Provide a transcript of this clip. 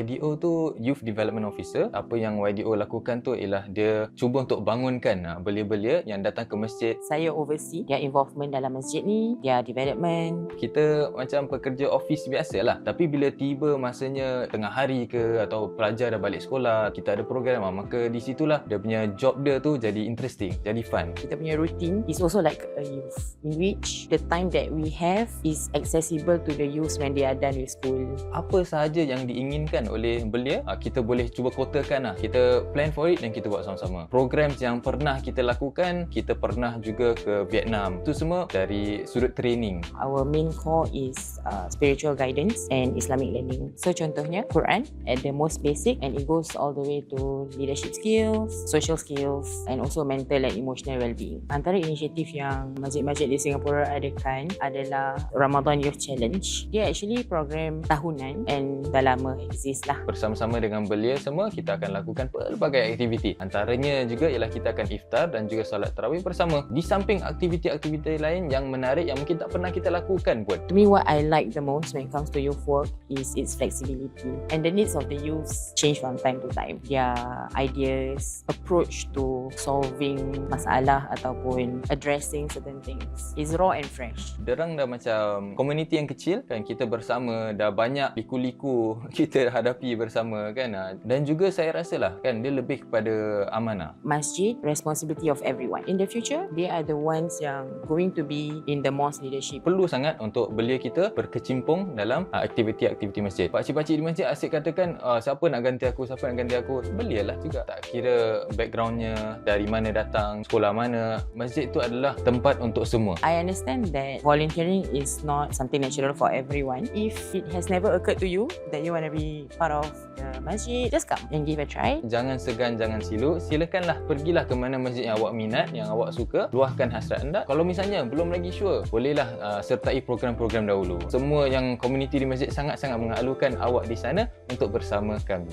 YDO tu Youth Development Officer. Apa yang YDO lakukan tu ialah dia cuba untuk bangunkan belia-belia yang datang ke masjid. Saya oversee their involvement dalam masjid ni, their development. Kita macam pekerja office biasa lah. Tapi bila tiba masanya tengah hari ke atau pelajar dah balik sekolah, kita ada program, maka di situlah dia punya job dia tu jadi interesting, jadi fun. Kita punya routine is also like a youth, in which the time that we have is accessible to the youth when they are done with school. Apa sahaja yang diinginkan oleh belia, kita boleh cuba kotakan lah. Kita plan for it dan kita buat sama-sama. Program yang pernah kita lakukan, kita pernah juga ke Vietnam. Itu semua dari sudut training. Our main core is spiritual guidance and Islamic learning. So contohnya Quran at the most basic, and it goes all the way to leadership skills, social skills and also mental and emotional well-being. Antara inisiatif yang masjid-masjid di Singapura adakan adalah Ramadan Youth Challenge. Dia actually program tahunan and dah lama exist lah. Bersama-sama dengan belia semua, kita akan lakukan pelbagai aktiviti. Antaranya juga ialah kita akan iftar dan juga solat tarawih bersama. Di samping aktiviti-aktiviti lain yang menarik yang mungkin tak pernah kita lakukan pun. To me, what I like the most when it comes to youth work is its flexibility, and the needs of the youth change from time to time. Their ideas, approach to solving masalah ataupun addressing certain things is raw and fresh. Derang dah macam komuniti yang kecil kan, kita bersama, dah banyak liku-liku kita hadapi bersama kan. Dan juga saya rasalah kan, dia lebih kepada amanah. Masjid, responsibility of everyone. In the future, they are the ones yang going to be in the mosque leadership. Perlu sangat untuk belia kita berkecimpung dalam aktiviti-aktiviti masjid. Pakcik-pakcik di masjid asyik katakan, siapa nak ganti aku, siapa nak ganti aku. Belialah juga. Tak kira backgroundnya, dari mana datang, sekolah mana. Masjid tu adalah tempat untuk semua. I understand that volunteering is not something natural for everyone. If it has never occurred to you that you want to be part of the masjid, just come and give a try. Jangan segan, jangan silu. Silakanlah pergilah ke mana masjid yang awak minat, yang awak suka. Luahkan hasrat anda. Kalau misalnya belum lagi sure, bolehlah sertai program-program dahulu. Semua yang komuniti di masjid sangat-sangat mengalukan awak di sana untuk bersama kami.